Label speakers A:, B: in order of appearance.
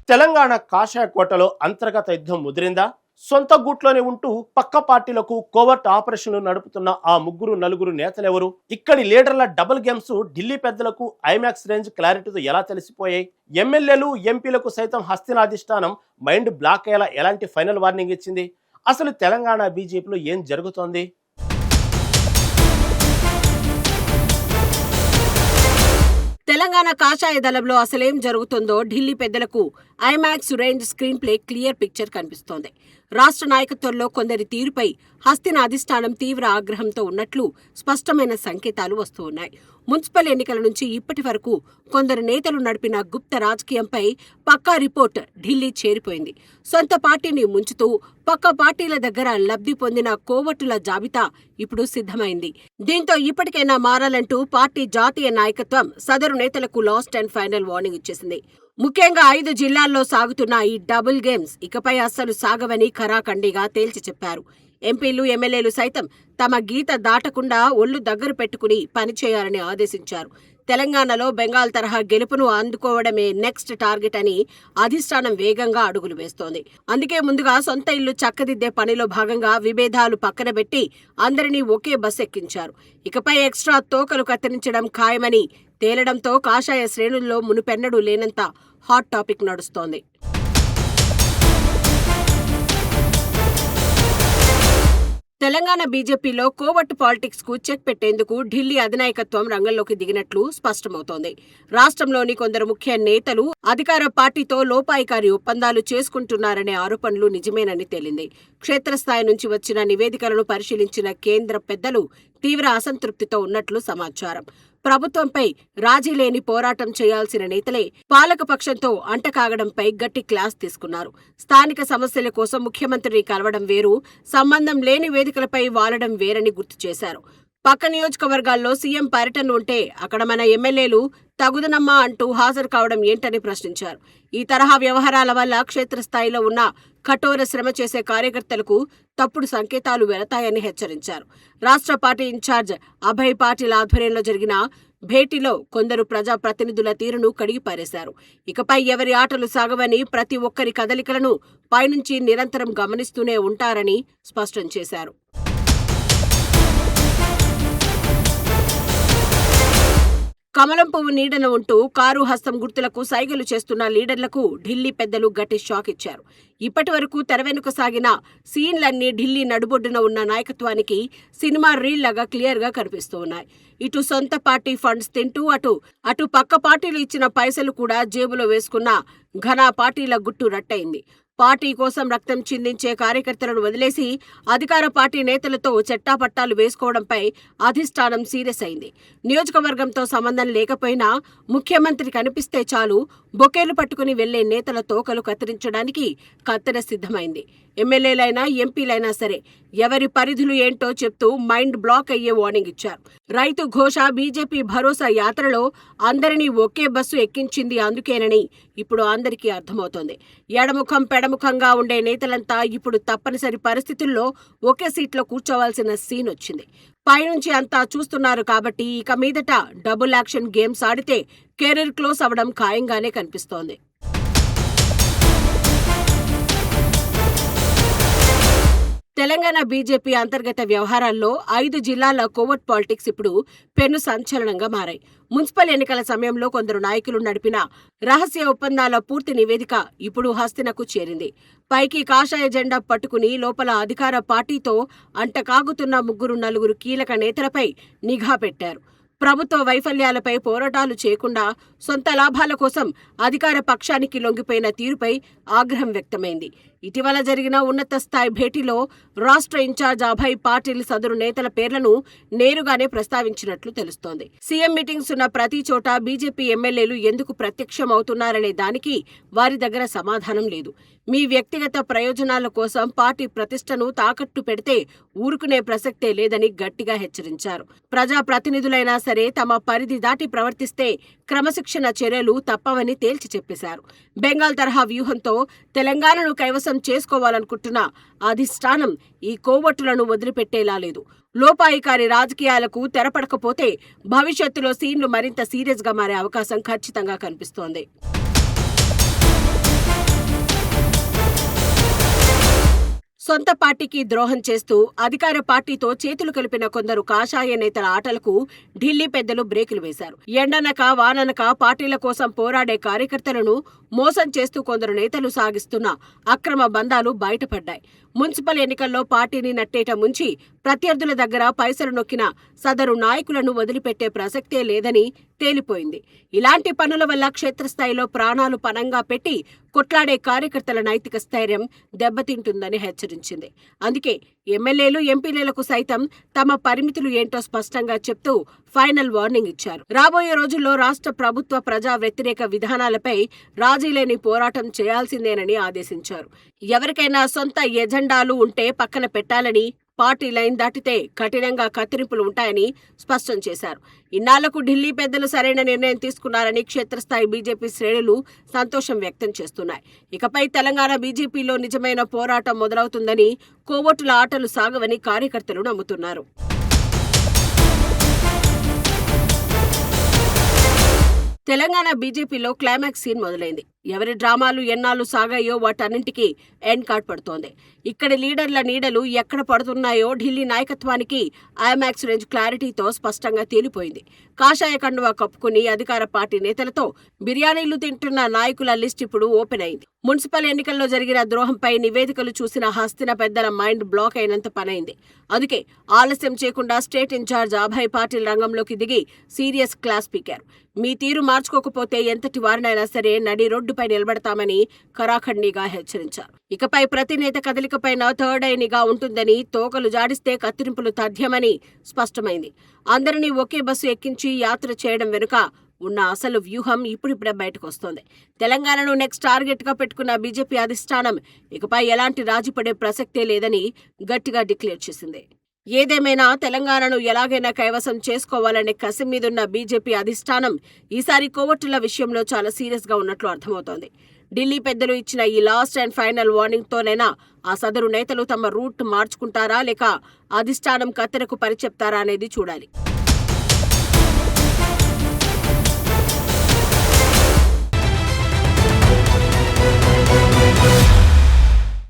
A: తెలంగాణ కాషాయ కోటలో అంతర్గత యుద్ధం ముదిరిందా? సొంత గూట్లోనే ఉంటూ పక్క పార్టీలకు కోవర్ట్ ఆపరేషన్లు నడుపుతున్న ఆ ముగ్గురు నలుగురు నేతలెవరు? ఇక్కడి లీడర్ల డబుల్ గేమ్స్ ఢిల్లీ పెద్దలకు ఐమాక్స్ రేంజ్ క్లారిటీతో ఎలా తెలిసిపోయాయి? ఎమ్మెల్యేలు ఎంపీలకు సైతం హస్తినాధిష్టానం మైండ్ బ్లాక్ అయ్యేలా ఎలాంటి ఫైనల్ వార్నింగ్ ఇచ్చింది? అసలు తెలంగాణ బీజేపీలో ఏం జరుగుతోంది?
B: తెలంగాణ కాషాయ దళంలో అసలేం జరుగుతుందో ఢిల్లీ పెద్దలకు IMAX range screen play clear picture కనిపిస్తోంది. రాష్ట్ర నాయకత్వంలో కొందరి తీరుపై హస్తిన అధిష్టానం తీవ్ర ఆగ్రహంతో ఉన్నట్లు స్పష్టమైన సంకేతాలు వస్తూ ఉన్నాయి. మున్సిపల్ ఎన్నికల నుంచి ఇప్పటి వరకు కొందరు నేతలు నడిపిన గుప్త రాజకీయంపై పక్కా రిపోర్ట్ ఢిల్లీ చేరిపోయింది. సొంత పార్టీని ముంచుతూ పక్క పార్టీల దగ్గర లబ్ధి పొందిన కోవట్టుల జాబితా ఇప్పుడు సిద్ధమైంది. దీంతో ఇప్పటికైనా మారాలంటూ పార్టీ జాతీయ నాయకత్వం సదరు నేతలకు లాస్ట్ అండ్ ఫైనల్ వార్నింగ్ ఇచ్చేసింది. ముఖ్యంగా 5 జిల్లాల్లో సాగుతున్న ఈ డబుల్ గేమ్స్ ఇకపై అస్సలు సాగవని ఖరాఖండిగా తేల్చి చెప్పారు. ఎంపీలు ఎమ్మెల్యేలు సైతం తమ గీత దాటకుండా ఒళ్లు దగ్గర పెట్టుకుని పనిచేయాలని ఆదేశించారు. తెలంగాణలో బెంగాల్ తరహా గెలుపును అందుకోవడమే నెక్స్ట్ టార్గెట్ అని అధిష్టానం వేగంగా అడుగులు వేస్తోంది. అందుకే ముందుగా సొంత ఇల్లు చక్కదిద్దే పనిలో భాగంగా విభేదాలు పక్కన పెట్టి అందరినీ ఒకే బస్ ఎక్కించారు. ఇకపై ఎక్స్ట్రా తోకలు కత్తిరించడం ఖాయమని తేలడంతో కాషాయ శ్రేణుల్లో మునుపెన్నడూ లేనంత హాట్ టాపిక్ నడుస్తోంది. తెలంగాణ బీజేపీలో కోవట్టు పాలిటిక్స్ కు చెక్ పెట్టేందుకు ఢిల్లీ అధినాయకత్వం రంగంలోకి దిగినట్లు స్పష్టమవుతోంది. రాష్ట్రంలోని కొందరు ముఖ్య నేతలు అధికార పార్టీతో లోపాయికారి ఒప్పందాలు చేసుకుంటున్నారనే ఆరోపణలు నిజమేనని తేలింది. క్షేత్రస్థాయి నుంచి వచ్చిన నివేదికలను పరిశీలించిన కేంద్ర పెద్దలు తీవ్ర అసంతృప్తితో ఉన్నట్లు సమాచారం. ప్రభుత్వంపై రాజీ లేని పోరాటం చేయాల్సిన నేతలే పాలకపక్షంతో అంటకాగడంపై గట్టి క్లాస్ తీసుకున్నారు. స్థానిక సమస్యల కోసం ముఖ్యమంత్రిని కలవడం వేరు, సంబంధం లేని వేదికలపై వాలడం వేరని గుర్తు చేశారు. పక్క నియోజకవర్గాల్లో సీఎం పర్యటన ఉంటే అక్కడ మన ఎమ్మెల్యేలు తగుదనమ్మా అంటూ హాజరు కావడం ఏంటని ప్రశ్నించారు. ఈ తరహా వ్యవహారాల వల్ల క్షేత్రస్థాయిలో ఉన్న కఠోర శ్రమ చేసే కార్యకర్తలకు తప్పుడు సంకేతాలు వెళతాయని హెచ్చరించారు. రాష్ట్ర పార్టీ ఇన్ఛార్జ్ అభయ్ పాటిల్ ఆధ్వర్యంలో జరిగిన భేటీలో కొందరు ప్రజాప్రతినిధుల తీరును కడిగిపారేశారు. ఇకపై ఎవరి ఆటలు సాగవని, ప్రతి ఒక్కరి కదలికలను పైనుంచి నిరంతరం గమనిస్తూనే ఉంటారని స్పష్టం చేశారు. కమలం పువ్వు నీడన ఉంటూ కారు హస్తం గుర్తులకు సైగలు చేస్తున్న లీడర్లకు ఢిల్లీ పెద్దలు గట్టి షాక్ ఇచ్చారు. ఇప్పటి వరకు తెరవెనుక సాగిన సీన్లన్నీ ఢిల్లీ నడుబొడ్డున ఉన్న నాయకత్వానికి సినిమా రీల్ లాగా క్లియర్ గా కనిపిస్తూ ఉన్నాయి. ఇటు సొంత పార్టీ ఫండ్స్ తింటూ అటు పక్క పార్టీలు ఇచ్చిన పైసలు కూడా జేబులో వేసుకున్న ఘనా పార్టీల గుట్టు రట్టయింది. పార్టీ కోసం రక్తం చిందించే కార్యకర్తలను వదిలేసి అధికార పార్టీ నేతలతో చెట్టాపట్టాలు వేసుకోవడంపై అధిష్టానం సీరియస్ అయింది. నియోజకవర్గంతో సంబంధం లేకపోయినా ముఖ్యమంత్రి కనిపిస్తే చాలు బొకేలు పట్టుకుని వెళ్లే నేతల తోకలు కత్తిరించడానికి కత్తెర సిద్ధమైంది. ఎమ్మెల్యేలైనా ఎంపీలైనా సరే ఎవరి పరిధులు ఏంటో చెప్తూ మైండ్ బ్లాక్ అయ్యే వార్నింగ్ ఇచ్చారు. రైతు ఘోష, బీజేపీ భరోసా యాత్రలో అందరినీ ఒకే బస్సు ఎక్కించింది అందుకేనని ఇప్పుడు అందరికీ అర్థమవుతోంది. ఎడముఖం పెడముఖంగా ఉండే నేతలంతా ఇప్పుడు తప్పనిసరి పరిస్థితుల్లో ఒకే సీట్లో కూర్చోవాల్సిన సీన్ వచ్చింది. పైనుంచి అంతా చూస్తున్నారు కాబట్టి ఇక మీదట డబుల్ యాక్షన్ గేమ్స్ ఆడితే కెరీర్ క్లోజ్ అవడం ఖాయంగానే కనిపిస్తోంది. తెలంగాణ బీజేపీ అంతర్గత వ్యవహారాల్లో 5 జిల్లాల కోవర్ట్ పాలిటిక్స్ ఇప్పుడు పెను సంచలనంగా మారాయి. మున్సిపల్ ఎన్నికల సమయంలో కొందరు నాయకులు నడిపిన రహస్య ఒప్పందాల పూర్తి నివేదిక ఇప్పుడు హస్తినకు చేరింది. పైకి కాషాయ జెండా పట్టుకుని లోపల అధికార పార్టీతో అంటకాగుతున్న ముగ్గురు నలుగురు కీలక నేతలపై నిఘా పెట్టారు. ప్రభుత్వ వైఫల్యాలపై పోరాటాలు చేయకుండా సొంత లాభాల కోసం అధికార పక్షానికి లొంగిపోయిన తీరుపై ఆగ్రహం వ్యక్తమైంది. ఇటీవల జరిగిన ఉన్నత స్థాయి భేటీలో రాష్ట్ర ఇన్ఛార్జ్ అభయ్ పాటిల్ సదరు నేతల పేర్లను నేరుగానే ప్రస్తావించినట్లు తెలుస్తోంది. సీఎం మీటింగ్స్ ఉన్న ప్రతి చోట బీజేపీ ఎమ్మెల్యేలు ఎందుకు ప్రత్యక్షమవుతున్నారనే దానికి వారి దగ్గర సమాధానం లేదు. మీ వ్యక్తిగత ప్రయోజనాల కోసం పార్టీ ప్రతిష్టను తాకట్టు పెడితే ఊరుకునే ప్రసక్తే లేదని గట్టిగా హెచ్చరించారు. ప్రజాప్రతినిధులైనా సరే తమ పరిధి దాటి ప్రవర్తిస్తే క్రమశిక్షణ చర్యలు తప్పవని తేల్చి చెప్పేశారు. బెంగాల్ తరహా వ్యూహంతో తెలంగాణను కైవసం చేసుకోవాలనుకుంటున్న అధిష్టానం ఈ కోవట్టులను వదిలిపెట్టేలా లేదు. లోపాయికారి రాజకీయాలకు తెరపడకపోతే భవిష్యత్తులో సీన్లు మరింత సీరియస్ గా మారే అవకాశం ఖచ్చితంగా కనిపిస్తోంది. సొంత పార్టీకి ద్రోహం చేస్తూ అధికార పార్టీతో చేతులు కలిపిన కొందరు కాషాయ నేతల ఆటలకు ఢిల్లీ పెద్దలు బ్రేకులు వేశారు. ఎండనక వాననక పార్టీల కోసం పోరాడే కార్యకర్తలను మోసం చేస్తూ కొందరు నేతలు సాగిస్తున్న అక్రమ బంధాలు బయటపడ్డాయి. మున్సిపల్ ఎన్నికల్లో పార్టీని నట్టేట ముంచి ప్రత్యర్థుల దగ్గర పైసలు నొక్కిన సదరు నాయకులను వదిలిపెట్టే ప్రసక్తే లేదని తేలిపోయింది. ఇలాంటి పనుల వల్ల క్షేత్రస్థాయిలో ప్రాణాలు పణంగా పెట్టి కొట్లాడే కార్యకర్తల నైతిక స్థైర్యం దెబ్బతింటుందని హెచ్చరించింది. అందుకే ఎమ్మెల్యేలు, ఎంపీలకు సైతం తమ పరిమితులు ఏంటో స్పష్టంగా చెప్తూ ఫైనల్ వార్నింగ్ ఇచ్చారు. రాబోయే రోజుల్లో రాష్ట్ర ప్రభుత్వ ప్రజా వ్యతిరేక విధానాలపై రాజీలేని పోరాటం చేయాల్సిందేనని ఆదేశించారు. ఎవరికైనా సొంత ఎజెండాలు ఉంటే పక్కన పెట్టాలని, పార్టీ లైన్ దాటితే కఠినంగా కత్తిరింపులు ఉంటాయని స్పష్టం చేశారు. ఇన్నాళ్లకు ఢిల్లీ పెద్దలు సరైన నిర్ణయం తీసుకున్నారని క్షేత్రస్థాయి బీజేపీ శ్రేణులు సంతోషం వ్యక్తం చేస్తున్నాయి. ఇకపై తెలంగాణ బీజేపీలో నిజమైన పోరాటం మొదలవుతుందని, కోవోటుల ఆటలు సాగవని కార్యకర్తలు నమ్ముతున్నారు. తెలంగాణ బీజేపీలో క్లైమాక్స్ సీన్ మొదలైంది. ఎవరి డ్రామాలు ఎన్నాళ్లు సాగాయో వాటన్నింటికీ ఎండ్ కార్డ్ పడుతోంది. ఇక్కడి లీడర్ల నీడలు ఎక్కడ పడుతున్నాయో ఢిల్లీ నాయకత్వానికి ఐమాక్స్ రేంజ్ క్లారిటీతో స్పష్టంగా తేలిపోయింది. కాషాయ కండువా కప్పుకుని అధికార పార్టీ నేతలతో బిర్యానీలు తింటున్న నాయకుల లిస్ట్ ఇప్పుడు ఓపెన్ అయింది. మున్సిపల్ ఎన్నికల్లో జరిగిన ద్రోహంపై నివేదికలు చూసిన హస్తిన పెద్దల మైండ్ బ్లాక్ అయినంత పనైంది. అందుకే ఆలస్యం చేయకుండా స్టేట్ ఇన్ఛార్జ్ అభయ్ పాటిల్ రంగంలోకి దిగి సీరియస్ క్లాస్ పీకారు. మీ తీరు మార్చుకోకపోతే ఎంతటి వారినైనా సరే నడి రోడ్డుపై నిలబెడతామని ఖరాఖండిగా హెచ్చరించారు. ఇకపై ప్రతి నేత కదలికపైన థర్డ్ ఐ నిఘా ఉంటుందని, తోకలు జాడిస్తే కత్తిరింపులు తథ్యమని స్పష్టమైంది. అందరినీ ఒకే బస్సు ఎక్కించి యాత్ర చేయడం వెనుక ఉన్న అసలు వ్యూహం ఇప్పుడిప్పుడే బయటకొస్తోంది. తెలంగాణను నెక్స్ట్ టార్గెట్ గా పెట్టుకున్న బీజేపీ అధిష్టానం ఇకపై ఎలాంటి రాజీ పడే ప్రసక్తే లేదని గట్టిగా డిక్లేర్ చేసింది. ఏదేమైనా తెలంగాణను ఎలాగైనా కైవసం చేసుకోవాలనే కసి మీదున్న బీజేపీ అధిష్టానం ఈసారి కోవట్టుల విషయంలో చాలా సీరియస్ గా ఉన్నట్లు అర్థమవుతోంది. ఢిల్లీ పెద్దలు ఇచ్చిన ఈ లాస్ట్ అండ్ ఫైనల్ వార్నింగ్ తోనైనా ఆ సదరు నేతలు తమ రూట్ మార్చుకుంటారా లేక అధిష్టానం కత్తెరకు పరిచెప్తారా అనేది చూడాలి.